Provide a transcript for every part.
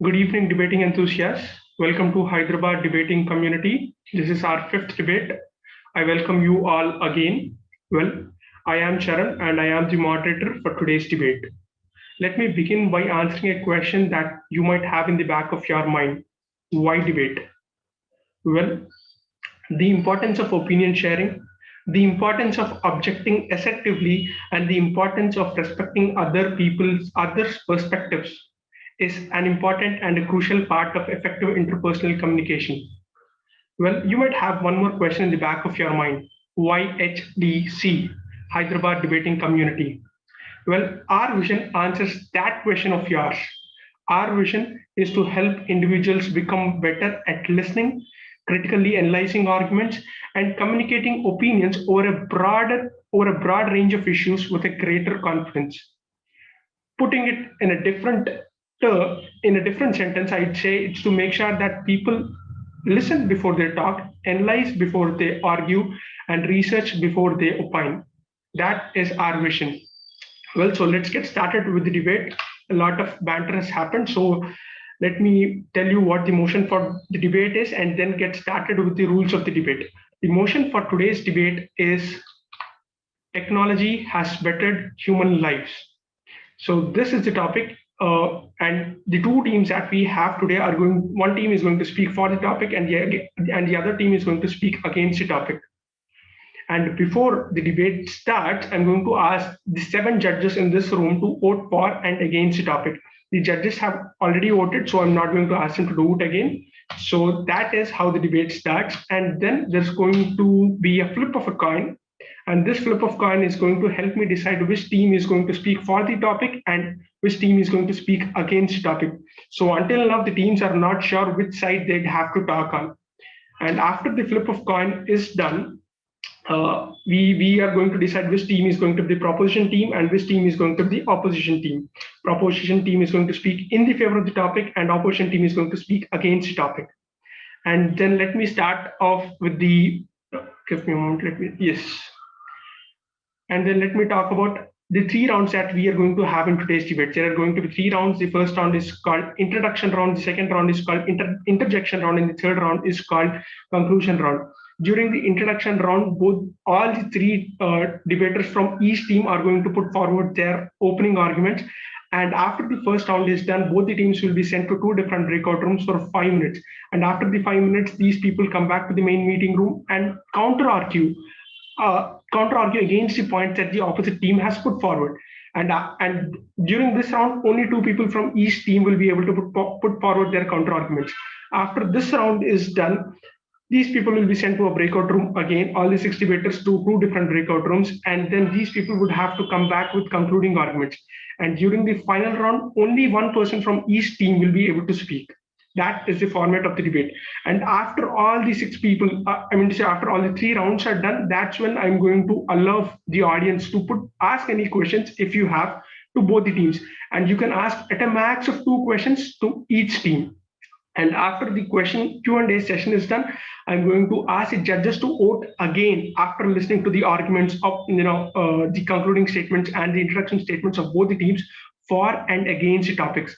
Good evening, debating enthusiasts. Welcome to Hyderabad debating community. This is our fifth debate. I welcome you all again. Well, I am Charan and I am the moderator for today's debate. Let me begin by answering a question that you might have in the back of your mind. Why debate? Well, the importance of opinion sharing, the importance of objecting assertively, and the importance of respecting others' perspectives is an important and a crucial part of effective interpersonal communication. Well, you might have one more question in the back of your mind. Why HDC, Hyderabad Debating Community? Well, our vision answers that question of yours. Our vision is to help individuals become better at listening, critically analyzing arguments, and communicating opinions over a broad range of issues with a greater confidence. Putting it in a different sentence, I'd say it's to make sure that people listen before they talk, analyze before they argue, and research before they opine. That is our vision. Well, so let's get started with the debate. A lot of banter has happened, so let me tell you what the motion for the debate is and then get started with the rules of the debate. The motion for today's debate is technology has bettered human lives. So this is the topic, and the two teams that we have today are going. One team is going to speak for the topic, and the other team is going to speak against the topic. And before the debate starts, I'm going to ask the seven judges in this room to vote for and against the topic. The judges have already voted, so I'm not going to ask them to do it again. So that is how the debate starts. And then there's going to be a flip of a coin. And this flip of coin is going to help me decide which team is going to speak for the topic and which team is going to speak against the topic. So until now, the teams are not sure which side they'd have to talk on. And after the flip of coin is done, we are going to decide which team is going to be the proposition team and which team is going to be the opposition team. Proposition team is going to speak in the favor of the topic and opposition team is going to speak against the topic. And then let me start off with the, give me a moment, yes. And then let me talk about the three rounds that we are going to have in today's debate. There are going to be three rounds. The first round is called introduction round. The second round is called interjection round. And the third round is called conclusion round. During the introduction round, all the three debaters from each team are going to put forward their opening arguments. And after the first round is done, both the teams will be sent to two different breakout rooms for 5 minutes. And after the 5 minutes, these people come back to the main meeting room and counter-argue against the point that the opposite team has put forward. And during this round, only two people from each team will be able to put forward their counter arguments. After this round is done, these people will be sent to a breakout room again, all the six debaters to two different breakout rooms, and then these people would have to come back with concluding arguments. And during the final round, only one person from each team will be able to speak. That is the format of the debate. And after all the six people, after all the three rounds are done, that's when I'm going to allow the audience to ask any questions if you have to both the teams. And you can ask at a max of 2 questions to each team. And after the question Q&A session is done, I'm going to ask the judges to vote again after listening to the arguments of the concluding statements and the introduction statements of both the teams for and against the topics.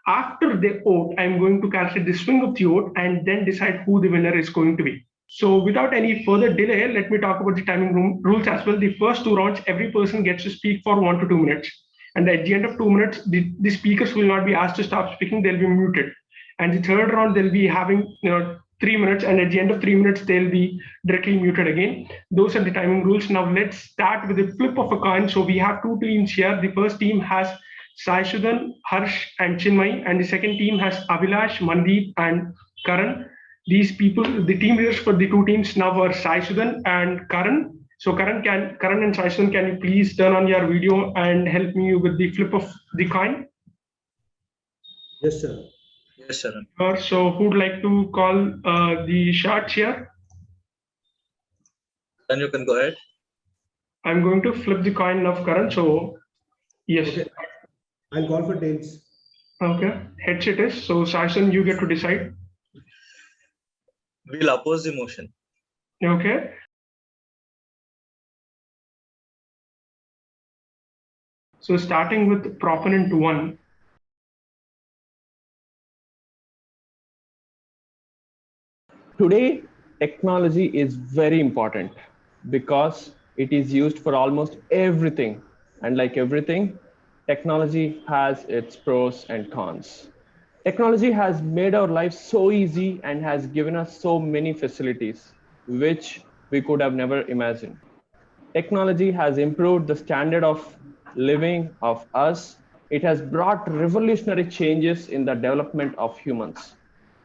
After they vote, I'm going to calculate the swing of the vote and then decide who the winner is going to be. So without any further delay, let me talk about the timing rules as well. The first two rounds, every person gets to speak for 1 to 2 minutes. And at the end of 2 minutes, the speakers will not be asked to stop speaking, they'll be muted. And the third round, they'll be having 3 minutes, and at the end of 3 minutes, they'll be directly muted again. Those are the timing rules. Now let's start with the flip of a coin. So we have two teams here. The first team has Saishudan, Harsh, and Chinmay, and the second team has Abhilash, Mandeep, and Karan. These people, the team leaders for the two teams now are Saishudan and Karan. So Karan and Saishudan, can you please turn on your video and help me with the flip of the coin? Yes, sir. Yes, sir. So who'd like to call the shots here? Then you can go ahead. I'm going to flip the coin of Karan. So yes. Okay. I'll call for tails. Okay. Heads it is. So Saishudan, you get to decide. We'll oppose the motion. Okay. So starting with proponent 1. Today, technology is very important because it is used for almost everything. And like everything, technology has its pros and cons. Technology has made our lives so easy and has given us so many facilities, which we could have never imagined. Technology has improved the standard of living of us. It has brought revolutionary changes in the development of humans.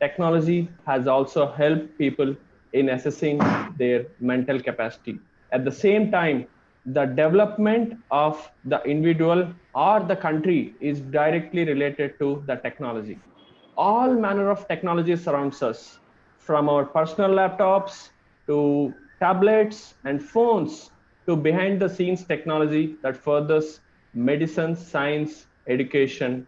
Technology has also helped people in assessing their mental capacity. At the same time, the development of the individual or the country is directly related to the technology. All manner of technology surrounds us, from our personal laptops to tablets and phones to behind the scenes technology that furthers medicine, science, education,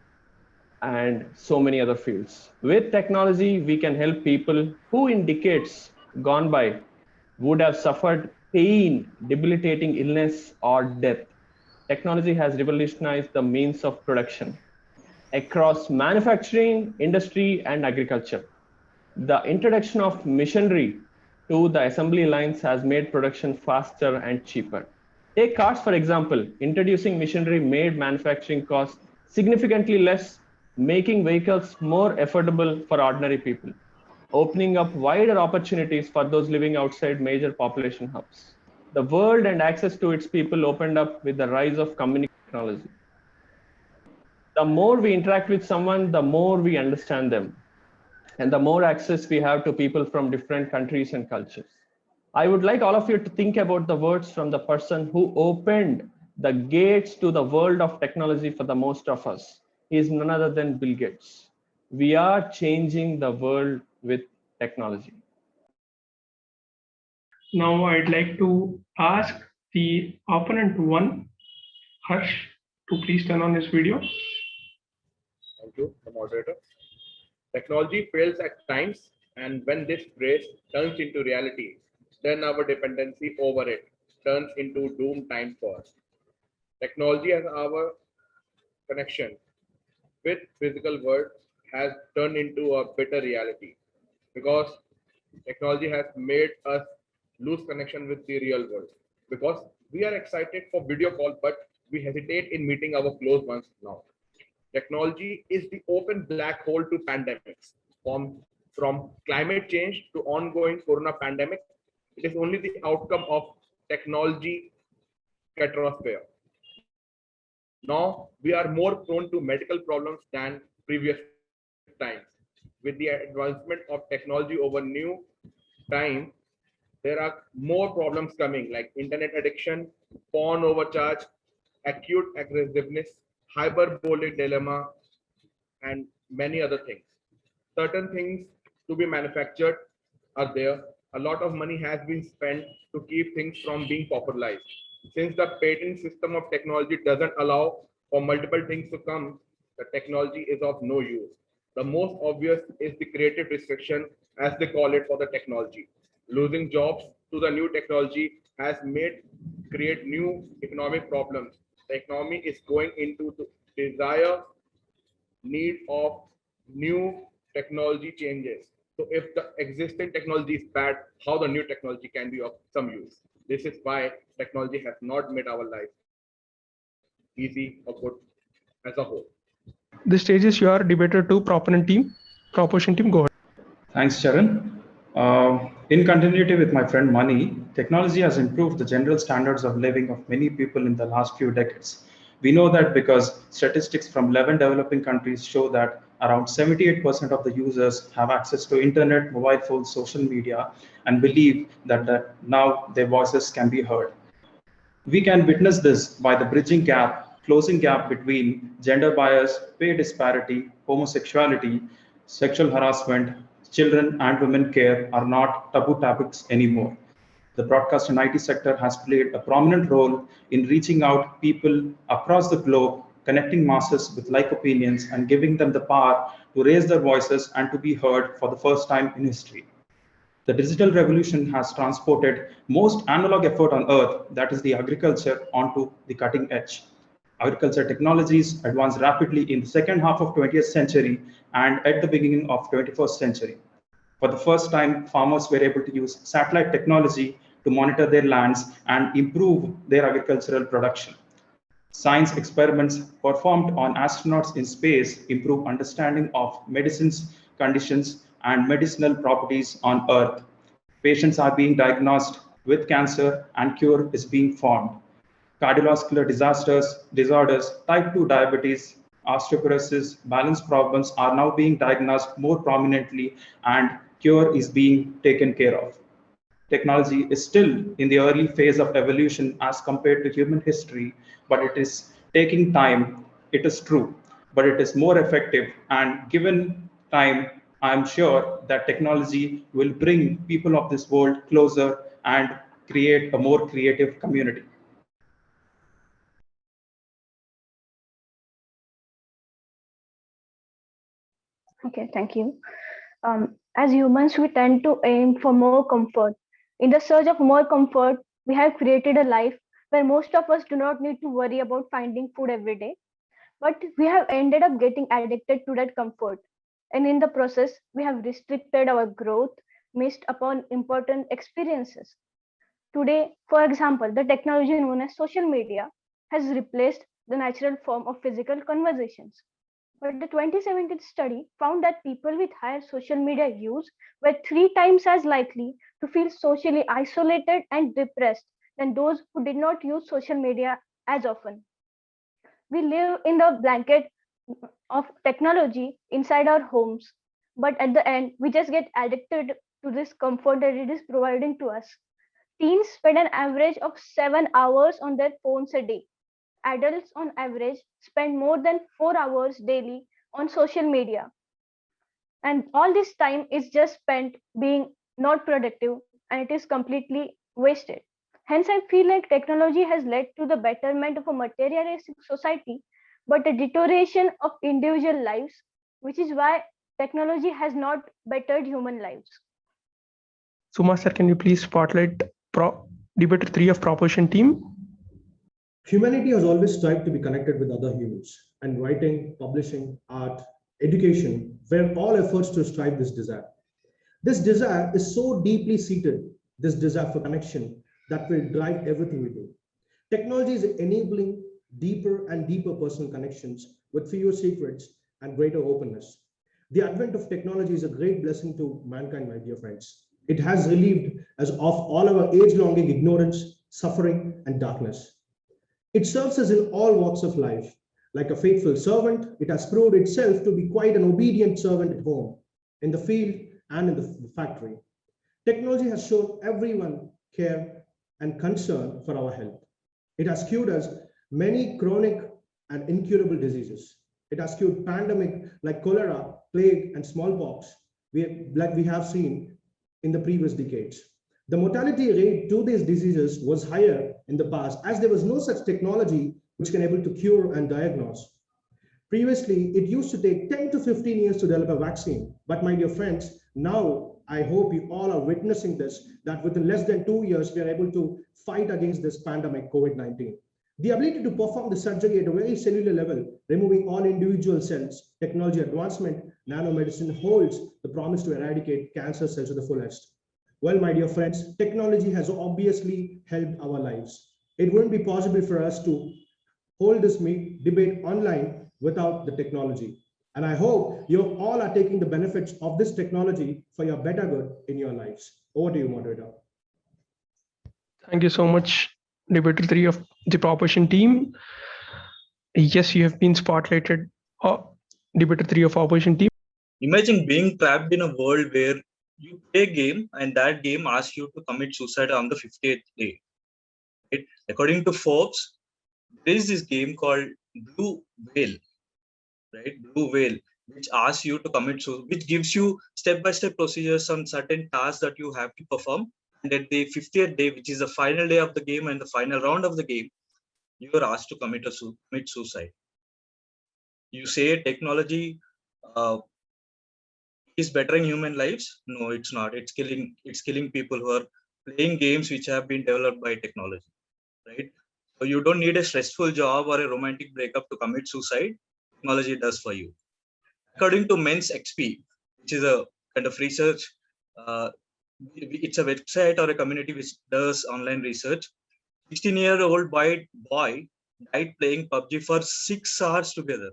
and so many other fields. With technology, we can help people who in decades gone by would have suffered pain, debilitating illness, or death. Technology has revolutionized the means of production across manufacturing, industry, and agriculture. The introduction of machinery to the assembly lines has made production faster and cheaper. Take cars, for example. Introducing machinery made manufacturing costs significantly less, making vehicles more affordable for ordinary people, opening up wider opportunities for those living outside major population hubs. The world and access to its people opened up with the rise of communication technology. The more we interact with someone, the more we understand them, and the more access we have to people from different countries and cultures. I would like all of you to think about the words from the person who opened the gates to the world of technology for the most of us. He is none other than Bill Gates. We are changing the world with technology. Now I'd like to ask the opponent one, Harsh, to please turn on his video. Thank you, the moderator. Technology fails at times, and when this phrase turns into reality, then our dependency over it turns into doom time for us. Technology as our connection with physical world has turned into a bitter reality because technology has made us lose connection with the real world because we are excited for video call but we hesitate in meeting our close ones now. Technology is the open black hole to pandemics. From climate change to ongoing corona pandemic, it is only the outcome of technology catastrophe. Now we are more prone to medical problems than previous times. With the advancement of technology over new time, there are more problems coming like internet addiction, porn overcharge, acute aggressiveness, hyperbolic dilemma, and many other things. Certain things to be manufactured are there. A lot of money has been spent to keep things from being popularized. Since the patent system of technology doesn't allow for multiple things to come, the technology is of no use. The most obvious is the creative restriction, as they call it, for the technology. Losing jobs to the new technology has made create new economic problems. The economy is going into the desire need of new technology changes. So if the existing technology is bad, how the new technology can be of some use? This is why technology has not made our life easy or good as a whole. The stage is your debater two, proponent team. Proposition team, go ahead. Thanks, Charan. In continuity with my friend Mani, technology has improved the general standards of living of many people in the last few decades. We know that because statistics from 11 developing countries show that around 78% of the users have access to internet, mobile phones, social media, and believe that now their voices can be heard. We can witness this by the closing gap between gender bias, pay disparity, homosexuality, sexual harassment, children and women care are not taboo topics anymore. The broadcast and IT sector has played a prominent role in reaching out people across the globe, connecting masses with like opinions and giving them the power to raise their voices and to be heard for the first time in history. The digital revolution has transported most analog effort on earth, that is the agriculture, onto the cutting edge. Agriculture technologies advanced rapidly in the second half of 20th century and at the beginning of 21st century. For the first time, farmers were able to use satellite technology to monitor their lands and improve their agricultural production. Science experiments performed on astronauts in space improve understanding of medicines, conditions, and medicinal properties on Earth. Patients are being diagnosed with cancer and cure is being found. Cardiovascular disorders, type 2 diabetes, osteoporosis, balance problems are now being diagnosed more prominently and cure is being taken care of. Technology is still in the early phase of evolution as compared to human history, but it is taking time. It is true, but it is more effective. And given time, I'm sure that technology will bring people of this world closer and create a more creative community. Okay, thank you. As humans, we tend to aim for more comfort. In the search of more comfort, we have created a life where most of us do not need to worry about finding food every day. But we have ended up getting addicted to that comfort. And in the process, we have restricted our growth, missed upon important experiences. Today, for example, the technology known as social media has replaced the natural form of physical conversations. But the 2017 study found that people with higher social media use were 3 times as likely to feel socially isolated and depressed than those who did not use social media as often. We live in the blanket of technology inside our homes, but at the end, we just get addicted to this comfort that it is providing to us. Teens spend an average of 7 hours on their phones a day. Adults, on average, spend more than 4 hours daily on social media. And all this time is just spent being not productive and it is completely wasted. Hence, I feel like technology has led to the betterment of a materialistic society, but a deterioration of individual lives, which is why technology has not bettered human lives. Suma sir, can you please spotlight debater 3 of proposition team? Humanity has always strived to be connected with other humans, and writing, publishing, art, education were all efforts to strive this desire. This desire is so deeply seated, this desire for connection, that will drive everything we do. Technology is enabling deeper and deeper personal connections with fewer secrets and greater openness. The advent of technology is a great blessing to mankind, my dear friends. It has relieved us of all our age-longing ignorance, suffering, and darkness. It serves us in all walks of life. Like a faithful servant, it has proved itself to be quite an obedient servant at home, in the field, and in the factory. Technology has shown everyone care and concern for our health. It has cured us many chronic and incurable diseases. It has cured pandemic like cholera, plague, and smallpox, like we have seen in the previous decades. The mortality rate to these diseases was higher in the past as there was no such technology which can able to cure and diagnose. Previously, it used to take 10 to 15 years to develop a vaccine. But my dear friends, now I hope you all are witnessing this, that within less than 2 years, we are able to fight against this pandemic, COVID-19. The ability to perform the surgery at a very cellular level, removing all individual cells, technology advancement, nanomedicine holds the promise to eradicate cancer cells to the fullest. Well, my dear friends, technology has obviously helped our lives. It wouldn't be possible for us to hold this debate online without the technology. And I hope you all are taking the benefits of this technology for your better good in your lives. Over to you, moderator. Thank you so much, debater 3 of the proposition team. Yes, you have been spotlighted, debater 3 of opposition team. Imagine being trapped in a world where you play a game and that game asks you to commit suicide on the 50th day. Right? According to Forbes, there is this game called Blue Whale, right? Blue Whale, which asks you to commit suicide, which gives you step-by-step procedures on certain tasks that you have to perform. And at the 50th day, which is the final day of the game and the final round of the game, you are asked to commit suicide. You say technology is bettering human lives? No, it's not. It's killing people who are playing games which have been developed by technology, right? So you don't need a stressful job or a romantic breakup to commit suicide. Technology does for you. According to Men's XP, which is a kind of research It's a website or a community which does online research. 16-year-old boy died playing PUBG for 6 hours together.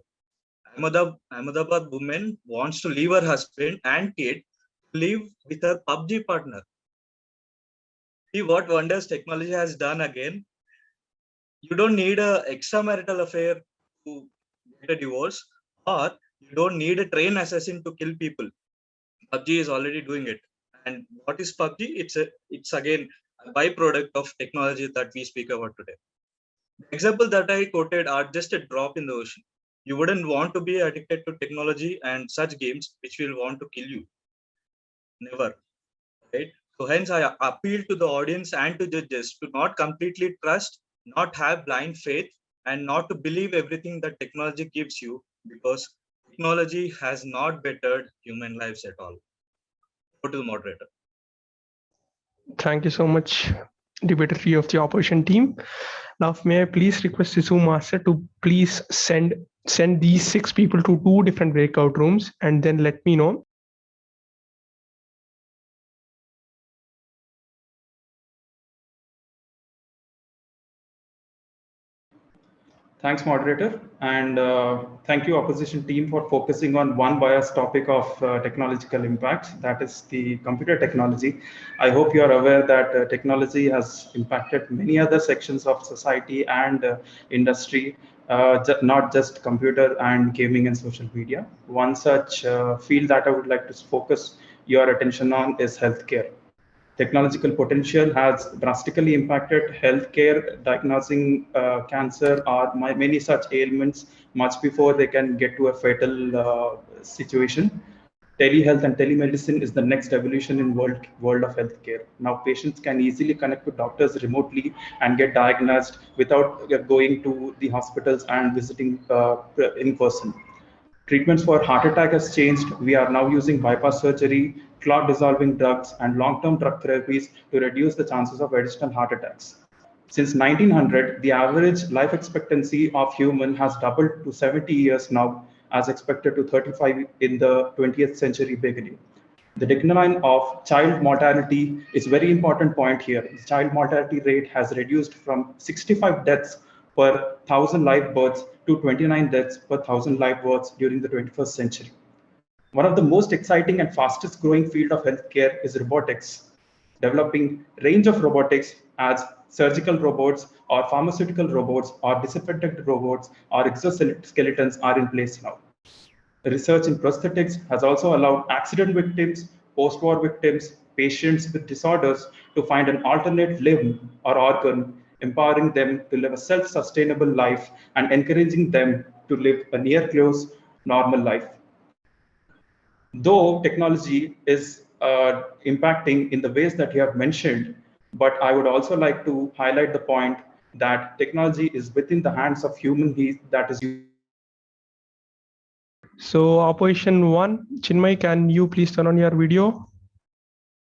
Ahmedabad woman wants to leave her husband and kid to live with her PUBG partner. See what wonders technology has done again. You don't need a extramarital affair to get a divorce, or you don't need a train assassin to kill people. PUBG is already doing it. And what is PUBG? It's again a byproduct of technology that we speak about today. The example that I quoted are just a drop in the ocean. You wouldn't want to be addicted to technology and such games which will want to kill you. Never. Right? So hence I appeal to the audience and to judges to not completely trust, not have blind faith, and not to believe everything that technology gives you, because technology has not bettered human lives at all. Go to the moderator. Thank you so much, debater 3 of the opposition team. Now, may I please request the Zoom master to please send these 6 people to 2 different breakout rooms and then let me know. Thanks, moderator, and thank you, opposition team, for focusing on one biased topic of technological impact, that is the computer technology. I hope you are aware that technology has impacted many other sections of society and industry, not just computer and gaming and social media. One such field that I would like to focus your attention on is healthcare. Technological potential has drastically impacted healthcare, diagnosing cancer or many such ailments much before they can get to a fatal situation. Telehealth and telemedicine is the next evolution in world of healthcare. Now patients can easily connect to doctors remotely and get diagnosed without going to the hospitals and visiting in person. Treatments for heart attack has changed. We are now using bypass surgery, clot dissolving drugs, and long-term drug therapies to reduce the chances of additional heart attacks. Since 1900, the average life expectancy of human has doubled to 70 years now, as expected to 35 in the 20th century beginning. The decline of child mortality is a very important point here. The child mortality rate has reduced from 65 deaths per 1,000 live births to 29 deaths per 1,000 live births during the 21st century. One of the most exciting and fastest growing field of healthcare is robotics. Developing range of robotics as surgical robots or pharmaceutical robots or disinfectant robots or exoskeletons are in place now. Research in prosthetics has also allowed accident victims, post-war victims, patients with disorders to find an alternate limb or organ, empowering them to live a self-sustainable life and encouraging them to live a near close normal life. Though technology is impacting in the ways that you have mentioned, but I would also like to highlight the point that technology is within the hands of human beings that is. So opposition 1, Chinmay, can you please turn on your video?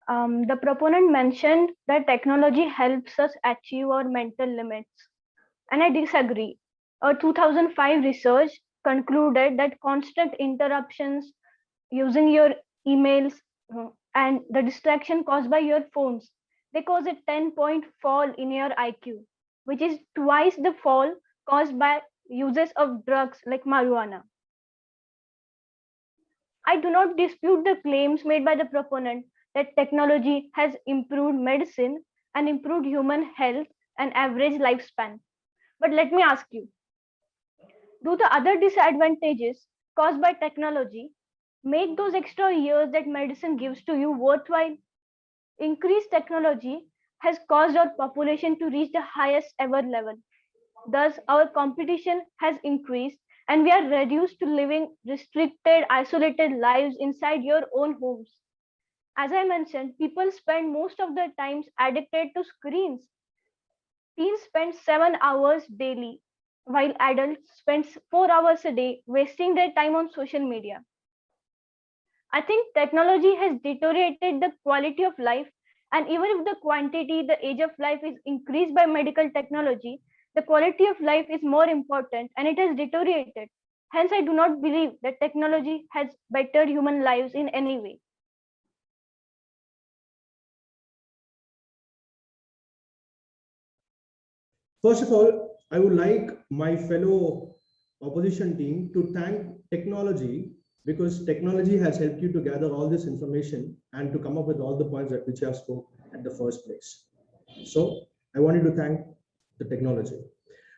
The proponent mentioned that technology helps us achieve our mental limits, and I disagree. A 2005 research concluded that constant interruptions, using your emails, and the distraction caused by your phones, they cause a 10-point fall in your IQ, which is twice the fall caused by uses of drugs like marijuana. I do not dispute the claims made by the proponent that technology has improved medicine and improved human health and average lifespan. But let me ask you, do the other disadvantages caused by technology make those extra years that medicine gives to you worthwhile? Increased technology has caused our population to reach the highest ever level. Thus, our competition has increased and we are reduced to living restricted, isolated lives inside your own homes. As I mentioned, people spend most of their times addicted to screens. Teens spend 7 hours daily, while adults spend 4 hours a day wasting their time on social media. I think technology has deteriorated the quality of life, and even if the quantity, the age of life is increased by medical technology, the quality of life is more important and it has deteriorated. Hence, I do not believe that technology has bettered human lives in any way. First of all, I would like my fellow opposition team to thank technology, because technology has helped you to gather all this information and to come up with all the points that which I spoke at the first place. So I wanted to thank the technology.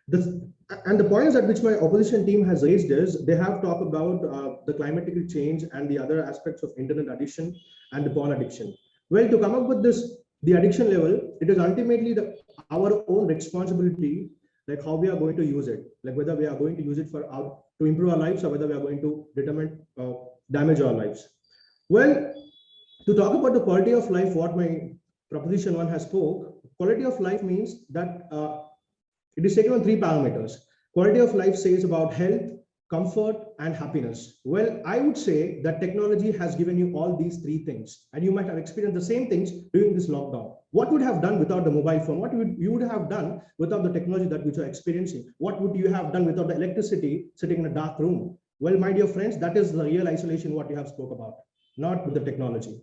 The, and the points at which my opposition team has raised is they have talked about the climatic change and the other aspects of internet addiction and the porn addiction. Well, to come up with this, the addiction level, it is ultimately our own responsibility, like how we are going to use it, like whether we are going to use it for to improve our lives, or whether we are going to damage our lives. Well, to talk about the quality of life, what my proposition one has spoke, quality of life means that it is taken on three parameters. Quality of life says about health, comfort, and happiness. Well, I would say that technology has given you all these three things, and you might have experienced the same things during this lockdown. What would you have done without the mobile phone? What would you have done without the technology that which you are experiencing? What would you have done without the electricity sitting in a dark room? Well, my dear friends, that is the real isolation what you have spoke about, not with the technology.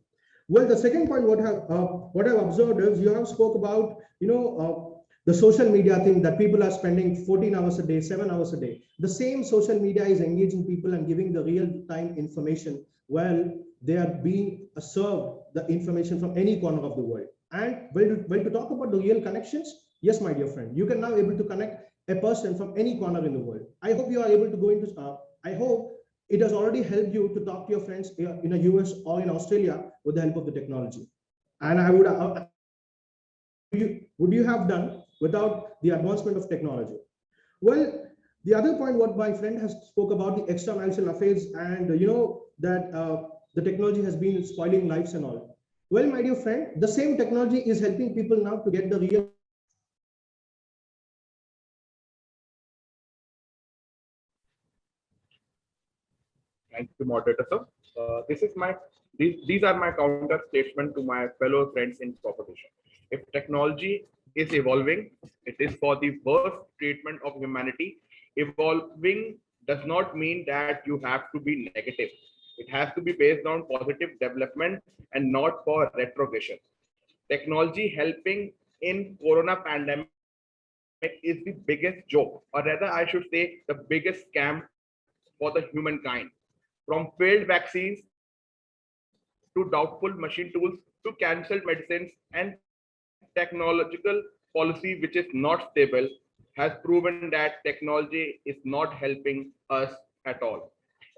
Well, the second point what I've observed is you have spoke about the social media thing, that people are spending 14 hours a day, 7 hours a day. The same social media is engaging people and giving the real time information while they are being served the information from any corner of the world. And well, to talk about the real connections, yes, my dear friend, you can now able to connect a person from any corner in the world. I hope you are able to go into, I hope it has already helped you to talk to your friends in the US or in Australia with the help of the technology. And I would, would you have done without the advancement of technology? Well, the other point what my friend has spoke about, the extramarital affairs, and that the technology has been spoiling lives and all. Well, my dear friend, the same technology is helping people now to get the real. Thank you, moderator, sir. These are my counter statement to my fellow friends in proposition. If technology is evolving, it is for the worst treatment of humanity. Evolving does not mean that you have to be negative. It has to be based on positive development and not for retrogression. Technology helping in corona pandemic is the biggest joke, or rather I should say the biggest scam for the humankind. From failed vaccines to doubtful machine tools to cancelled medicines, and technological policy which is not stable has proven that technology is not helping us at all.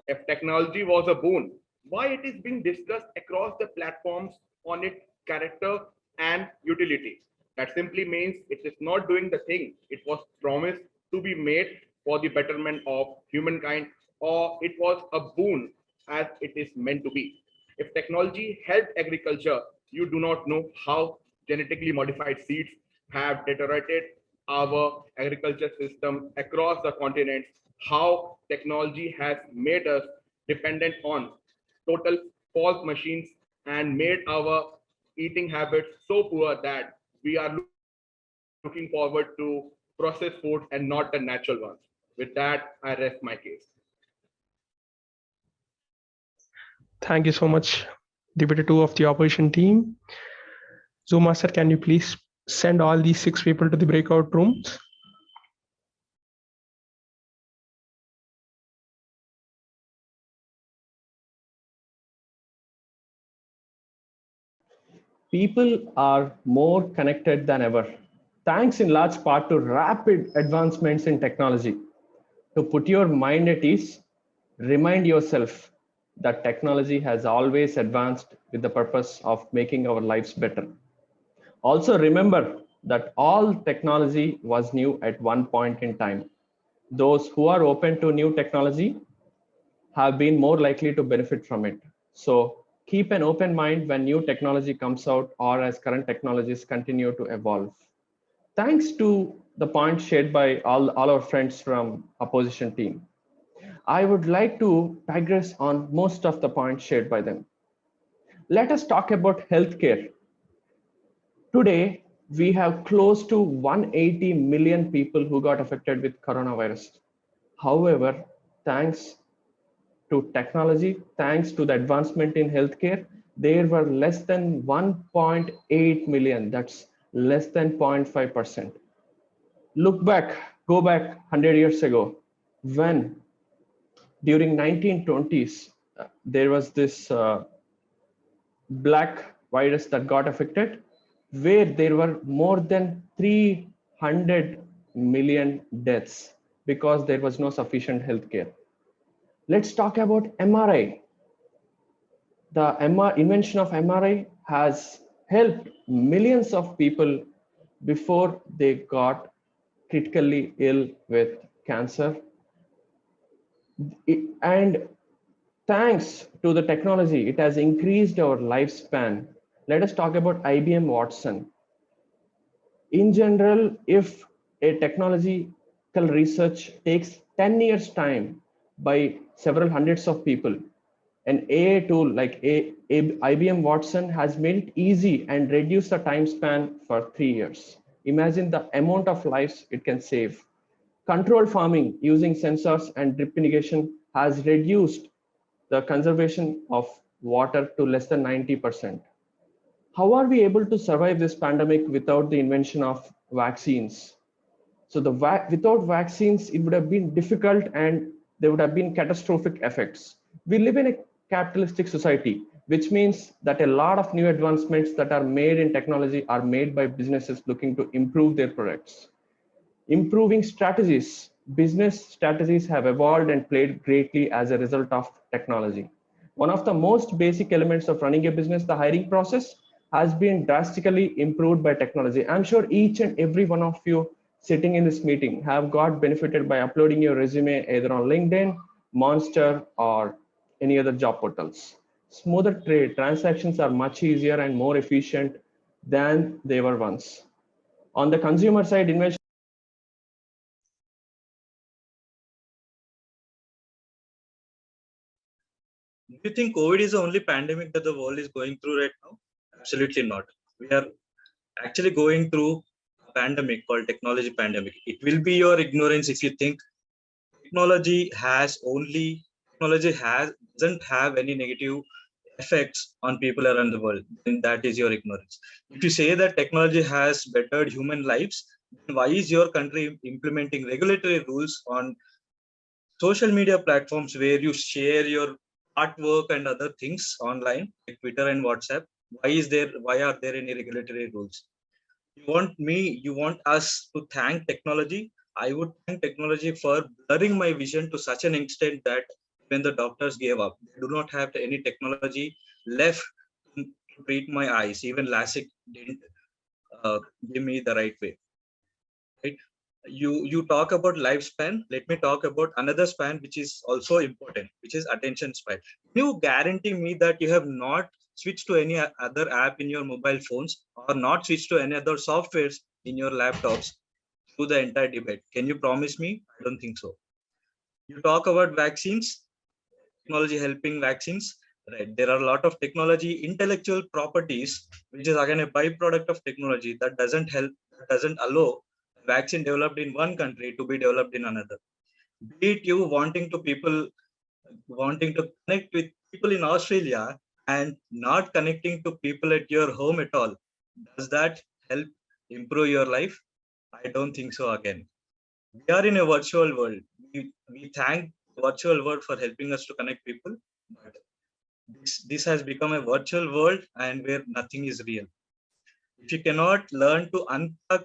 If technology was a boon, why it is being discussed across the platforms on its character and utility? That simply means it is not doing the thing it was promised to be made for the betterment of humankind, or it was a boon as it is meant to be. If technology helped agriculture, you do not know how genetically modified seeds have deteriorated our agriculture system across the continent, how technology has made us dependent on total false machines and made our eating habits so poor that we are looking forward to processed foods and not the natural ones. With that, I rest my case. Thank you so much, Deputy 2 of the opposition team. Zoom Master, can you please send all these 6 people to the breakout rooms? People are more connected than ever, thanks in large part to rapid advancements in technology. To put your mind at ease, remind yourself that technology has always advanced with the purpose of making our lives better. Also remember that all technology was new at one point in time. Those who are open to new technology have been more likely to benefit from it. So keep an open mind when new technology comes out or as current technologies continue to evolve. Thanks to the points shared by all our friends from opposition team, I would like to digress on most of the points shared by them. Let us talk about healthcare. Today, we have close to 180 million people who got affected with coronavirus. However, thanks to technology, thanks to the advancement in healthcare, there were less than 1.8 million, that's less than 0.5%. Go back 100 years ago, when during 1920s, there was this black virus that got affected, where there were more than 300 million deaths because there was no sufficient healthcare. Let's talk about MRI. The invention of MRI has helped millions of people before they got critically ill with cancer. And thanks to the technology, it has increased our lifespan. Let us talk about IBM Watson. In general, if a technological research takes 10 years time by several hundreds of people, an AI tool like IBM Watson has made it easy and reduced the time span for 3 years. Imagine the amount of lives it can save. Controlled farming using sensors and drip irrigation has reduced the conservation of water to less than 90%. How are we able to survive this pandemic without the invention of vaccines? So without vaccines, it would have been difficult and there would have been catastrophic effects. We live in a capitalistic society, which means that a lot of new advancements that are made in technology are made by businesses looking to improve their products. Improving strategies. Business strategies have evolved and played greatly as a result of technology. One of the most basic elements of running a business, the hiring process, has been drastically improved by technology. I'm sure each and every one of you sitting in this meeting have got benefited by uploading your resume either on LinkedIn, Monster, or any other job portals. Smoother trade transactions are much easier and more efficient than they were once. On the consumer side, invention. Do you think COVID is the only pandemic that the world is going through right now? Absolutely not. We are actually going through a pandemic called technology pandemic. It will be your ignorance if you think technology has doesn't have any negative effects on people around the world. Then that is your ignorance. If you say that technology has bettered human lives, then why is your country implementing regulatory rules on social media platforms where you share your artwork and other things online, like Twitter and WhatsApp? Why are there any regulatory rules? You want us to thank technology? I would thank technology for blurring my vision to such an extent that when the doctors gave up, they do not have any technology left to treat my eyes. Even LASIK didn't give me the right way. Right? You talk about lifespan. Let me talk about another span which is also important, which is attention span. Can you guarantee me that you have not switched to any other app in your mobile phones or not switched to any other softwares in your laptops through the entire debate? Can you promise me? I don't think so. You talk about vaccines, technology helping vaccines, right? There are a lot of technology intellectual properties which is again a byproduct of technology that doesn't allow vaccine developed in one country to be developed in another. Be it you wanting to connect with people in Australia and not connecting to people at your home at all, does that help improve your life? I don't think so. Again, we are in a virtual world. We thank the virtual world for helping us to connect people, but this has become a virtual world and where nothing is real. If you cannot learn to unplug,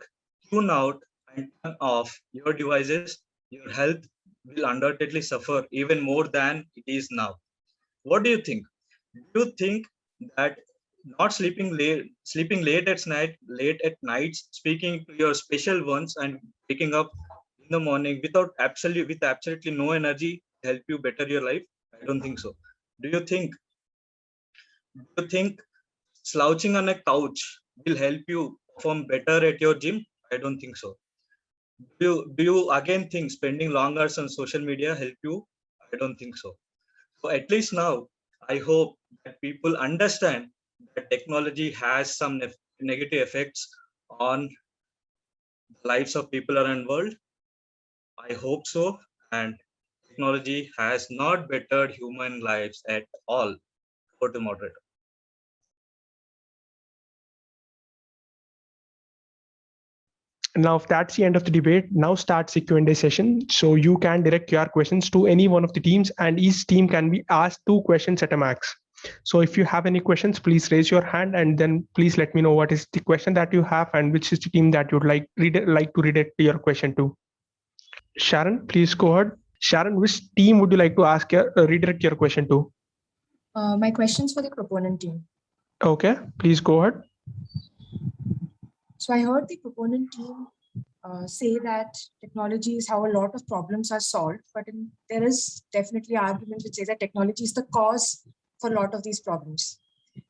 tune out, and turn off your devices, your health will undoubtedly suffer even more than it is now. What do you think? Do you think that not sleeping late at nights, speaking to your special ones, and waking up in the morning with absolutely no energy help you better your life? I don't think so. Do you think slouching on a couch will help you perform better at your gym? I don't think so. Do you again think spending long hours on social media help you? I don't think so. So at least now, I hope that people understand that technology has some negative effects on the lives of people around the world. I hope so. And technology has not bettered human lives at all. Go to moderator. Now, if that's the end of the debate, now starts the Q&A session. So you can direct your questions to any one of the teams, and each team can be asked 2 questions at a max. So if you have any questions, please raise your hand, and then please let me know what is the question that you have and which is the team that you'd like to redirect your question to. Sharon, please go ahead. Sharon, which team would you like to ask redirect your question to? My question's for the proponent team. Okay, please go ahead. So I heard the proponent team say that technology is how a lot of problems are solved, but there is definitely arguments which say that technology is the cause for a lot of these problems.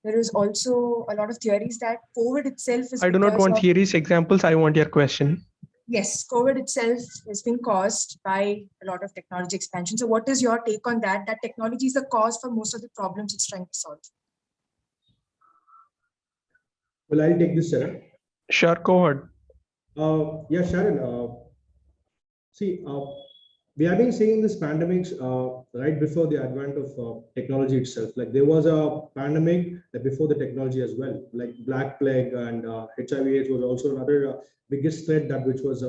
There is also a lot of theories that COVID itself is. I do not want theories, examples. I want your question. Yes, COVID itself has been caused by a lot of technology expansion. So what is your take on that? That technology is the cause for most of the problems it's trying to solve. Well, I'll take this, Sharon. Sure, go ahead. Yeah, Sharon. See, we have been seeing this pandemics right before the advent of technology itself. Like there was a pandemic before the technology as well, like Black Plague and HIV/AIDS was also another biggest threat that which was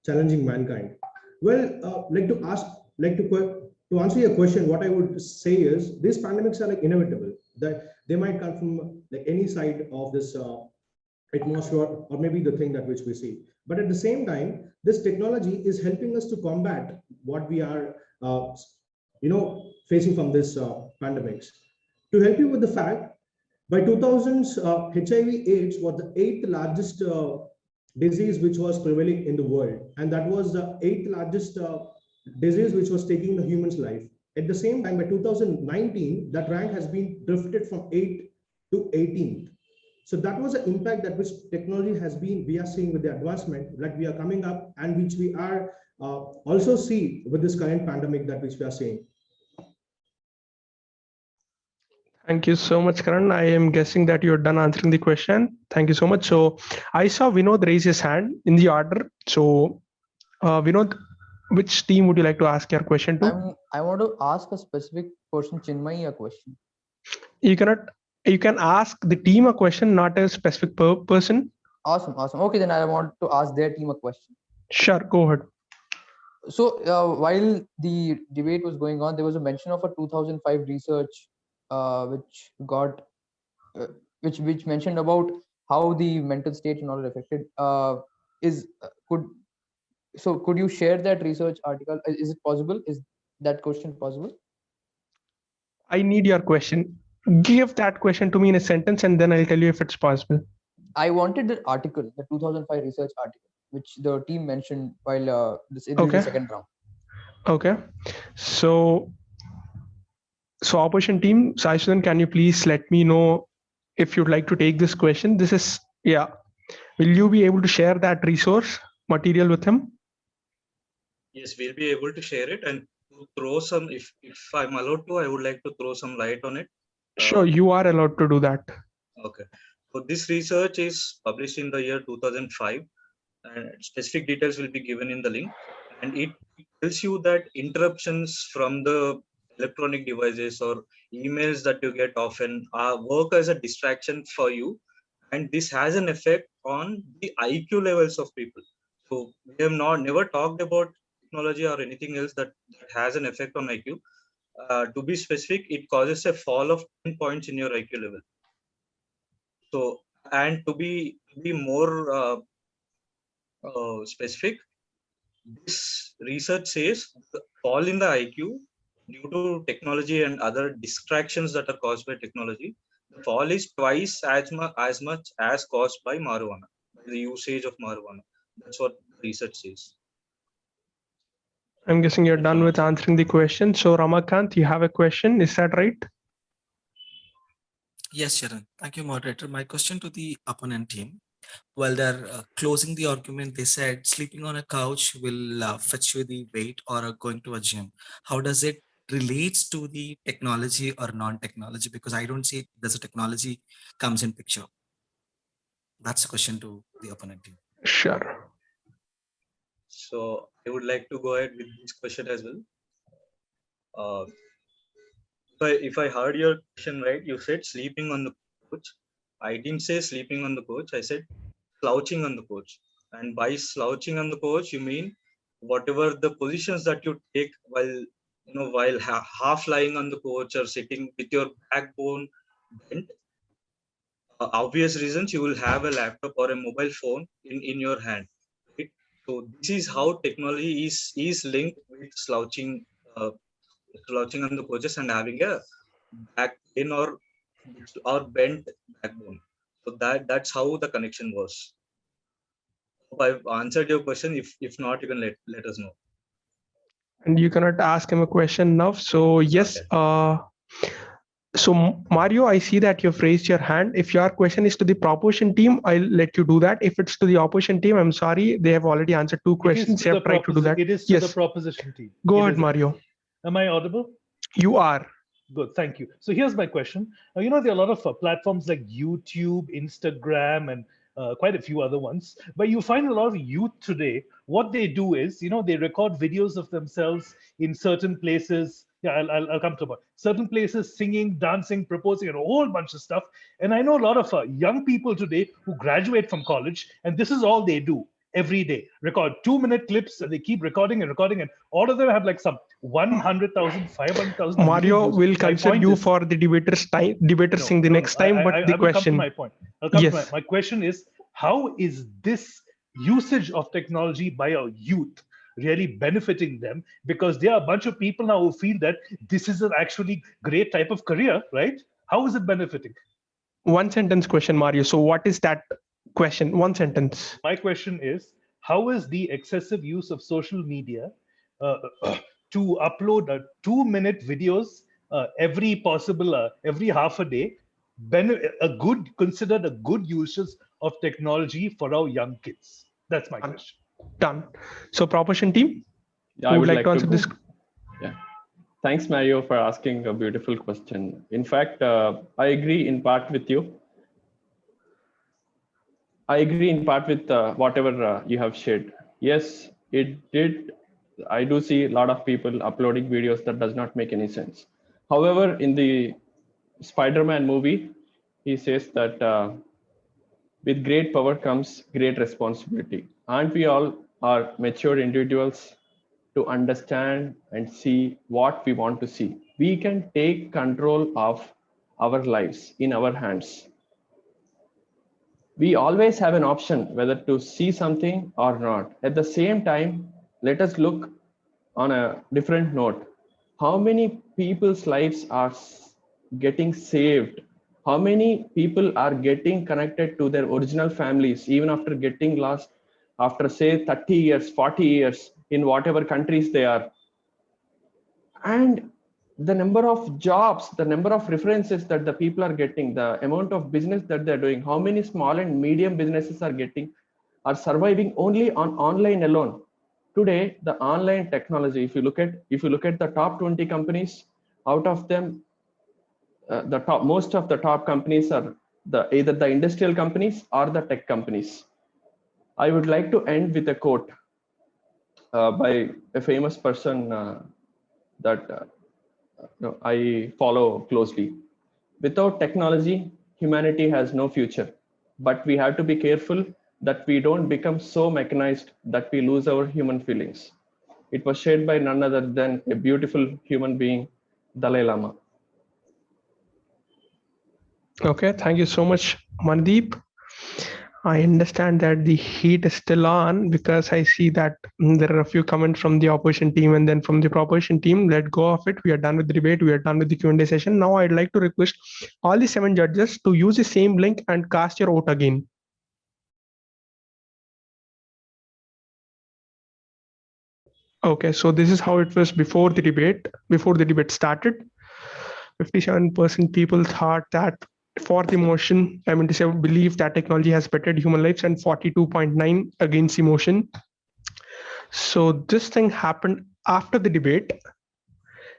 challenging mankind. Well, to answer your question, what I would say is these pandemics are like inevitable. That they might come from like any side of this atmosphere or maybe the thing that which we see. But at the same time, this technology is helping us to combat what we are, facing from this pandemics. To help you with the fact, by 2000s, HIV/AIDS was the 8th largest disease which was prevailing in the world, and that was the 8th largest disease which was taking the human's life. At the same time, by 2019, that rank has been drifted from 8th to 18th. So that was the impact that which technology has been, we are seeing with the advancement that we are coming up and which we are also see with this current pandemic that which we are seeing. Thank you so much, Karan. I am guessing that you're done answering the question. Thank you so much. So I saw Vinod raise his hand in the order. So Vinod, which team would you like to ask your question to? I want to ask a specific person, Chinmay, a question. You can ask the team a question, not a specific person. Awesome. Okay, then I want to ask their team a question. Sure, go ahead. So while the debate was going on, there was a mention of a 2005 research which mentioned about how the mental state and all are affected. Could you share that research article? Is it possible? Is that question possible? I need your question. Give that question to me in a sentence and then I'll tell you if it's possible. I wanted the article, the 2005 research article, which the team mentioned while this in the second round. Okay. So opposition team, Saishudan, can you please let me know if you'd like to take this question? Will you be able to share that resource material with him? Yes, we'll be able to share it and to throw some, if I'm allowed to, I would like to throw some light on it. Sure, you are allowed to do that. Okay. So this research is published in the year 2005 and specific details will be given in the link. And it tells you that interruptions from the electronic devices or emails that you get often work as a distraction for you. And this has an effect on the IQ levels of people. So we have never talked about technology or anything else that has an effect on IQ. To be specific, it causes a fall of 10 points in your IQ level. So, and to be more specific, this research says the fall in the IQ due to technology and other distractions that are caused by technology, the fall is twice as much as caused by marijuana, by the usage of marijuana. That's what research says. I'm guessing you're done with answering the question. So Ramakant, you have a question, is that right? Yes, Sharon. Thank you, moderator. My question to the opponent team. While they're closing the argument, they said sleeping on a couch will fetch you the weight or going to a gym. How does it relates to the technology or non-technology? Because I don't see there's a technology comes in picture. That's a question to the opponent team. Sure. So I would like to go ahead with this question as well. If I heard your question right, you said sleeping on the couch. I didn't say sleeping on the couch. I said slouching on the couch. And by slouching on the couch, you mean whatever the positions that you take while half lying on the couch or sitting with your backbone bent. Obvious reasons, you will have a laptop or a mobile phone in your hand, right? So this is how technology is linked with slouching on the couches and having a back pain or bent backbone. So that's how the connection was. Hope I've answered your question. If not, you can let us know. And you cannot ask him a question now. So yes, Okay. so Mario, I see that you've raised your hand. If your question is to the proposition team, I'll let you do that. If it's to the opposition team, I'm sorry, they have already answered two questions. They have tried to do that. It is to the proposition team. Go ahead, Mario. Am I audible? You are. Good, thank you. So here's my question. There are a lot of platforms like YouTube, Instagram, and quite a few other ones. But you find a lot of youth today, what they do is, they record videos of themselves in certain places. Yeah, I'll come to about certain places, singing, dancing, proposing, and a whole bunch of stuff. And I know a lot of young people today who graduate from college, and this is all they do every day. Record 2-minute clips, and they keep recording, and all of them have like some 100,000, 500,000. Mario will consider you for the debaters thing the next time. But the question. I'll come to my question is, how is this usage of technology by our youth really benefiting them? Because there are a bunch of people now who feel that this is an actually great type of career, right? How is it benefiting? One sentence question, Mario. So what is that question? One sentence. My question is, how is the excessive use of social media to upload 2-minute videos every half a day considered a good uses of technology for our young kids? That's my question. Done. So proposition team, I would like to answer this. Yeah. Thanks, Mario, for asking a beautiful question. In fact, I agree in part with you. I agree in part with whatever you have shared. Yes, it did. I do see a lot of people uploading videos that does not make any sense. However, in the Spider-Man movie, he says that with great power comes great responsibility. Aren't we all are mature individuals to understand and see what we want to see? We can take control of our lives in our hands. We always have an option whether to see something or not. At the same time, let us look on a different note. How many people's lives are getting saved? How many people are getting connected to their original families, even after getting lost, after say 30 years, 40 years in whatever countries they are? And the number of jobs, the number of references that the people are getting, the amount of business that they're doing, how many small and medium businesses are surviving only on online alone. Today, the online technology, if you look at the top 20 companies, out of them, most of the top companies are either the industrial companies or the tech companies. I would like to end with a quote by a famous person that I follow closely. Without technology, humanity has no future, but we have to be careful that we don't become so mechanized that we lose our human feelings. It was shared by none other than a beautiful human being, Dalai Lama. Okay, thank you so much, Mandeep. I understand that the heat is still on because I see that there are a few comments from the opposition team and then from the proposition team. Let go of it. We are done with the debate. We are done with the Q&A session. Now I'd like to request all the 7 judges to use the same link and cast your vote again. Okay, so this is how it was before the debate. Before the debate started, 57% people thought that for the motion, I mean to say, believe that technology has bettered human lives, and 42.9 against the motion. So this thing happened after the debate.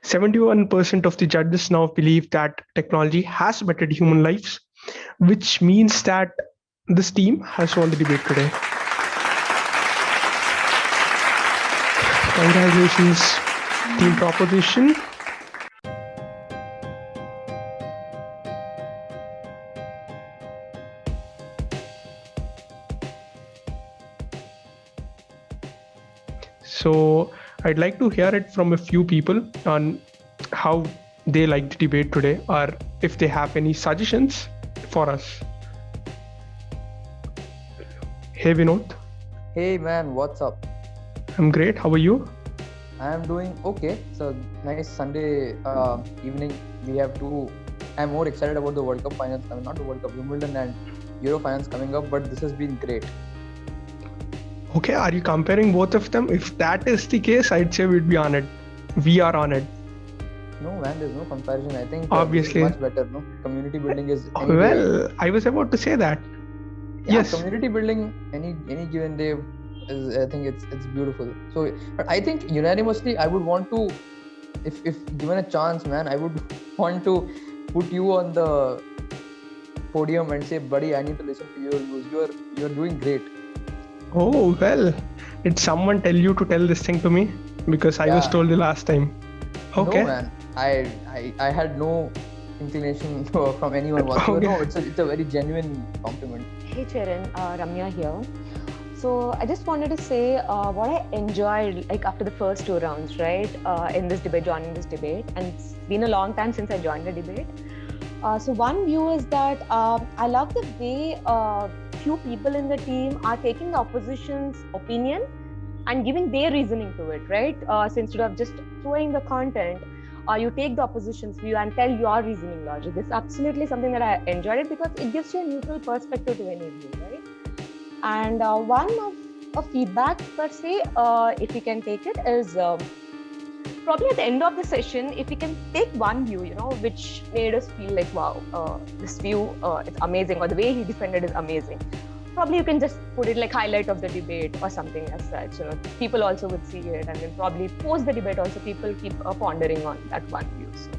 71% of the judges now believe that technology has bettered human lives, which means that this team has won the debate today. Congratulations, team proposition. So I'd like to hear it from a few people on how they like the debate today, or if they have any suggestions for us. Hey Vinod. Hey man, what's up? I'm great. How are you? I'm doing okay. It's a nice Sunday evening. I'm more excited about the World Cup finals. I mean, not the World Cup, Wimbledon and Euro finals coming up, but this has been great. Okay, are you comparing both of them? If that is the case, I'd say we'd be on it. We are on it. No man, there's no comparison. I think Obviously. this is much better. No, community building is. Well, I was about to say that. Yeah, yes. Community building any given day is. I think it's beautiful. So, but I think unanimously, I would want to, if given a chance, man, I would want to put you on the podium and say, buddy, I need to listen to your views. You're doing great. Oh well, did someone tell you to tell this thing to me? Because I was told the last time. Okay. No man, I had no inclination from anyone whatsoever. Okay. No, it's a very genuine compliment. Hey Charan, Ramya here. So I just wanted to say what I enjoyed like after the first two rounds, right, in this debate, joining this debate, and it's been a long time since I joined the debate. So one view is that I love the way few people in the team are taking the opposition's opinion and giving their reasoning to it, right? So instead of just throwing the content, you take the opposition's view and tell your reasoning logic. This is absolutely something that I enjoyed it because it gives you a neutral perspective to any view, right? And one of a feedback per se, if we can take it, is probably at the end of the session, if we can take one view, which made us feel like, wow, this view is amazing, or the way he defended is amazing. Probably you can just put it like highlight of the debate or something as such. People also would see it, and then probably post the debate also people keep pondering on that one view. So